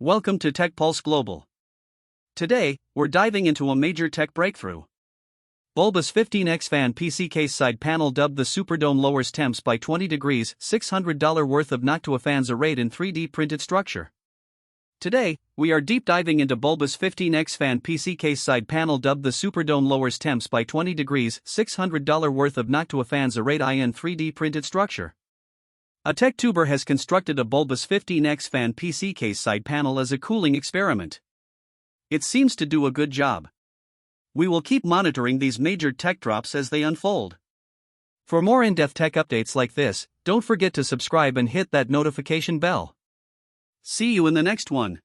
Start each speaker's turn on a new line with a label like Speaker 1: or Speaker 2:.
Speaker 1: Welcome to TechPulse Global. Today, we're diving into a major tech breakthrough. Bulbous 15x fan PC case side panel dubbed the Superdome lowers temps by 20 degrees, $600 worth of NOCTUA fans arrayed in 3D printed structure. Today, we are deep diving into Bulbous 15x fan PC case side panel dubbed the Superdome lowers temps by 20 degrees, $600 worth of NOCTUA fans arrayed in 3D printed structure. A TechTuber has constructed a Bulbous 15x fan PC case side panel as a cooling experiment. It seems to do a good job. We will keep monitoring these major tech drops as they unfold. For more in-depth tech updates like this, don't forget to subscribe and hit that notification bell. See you in the next one.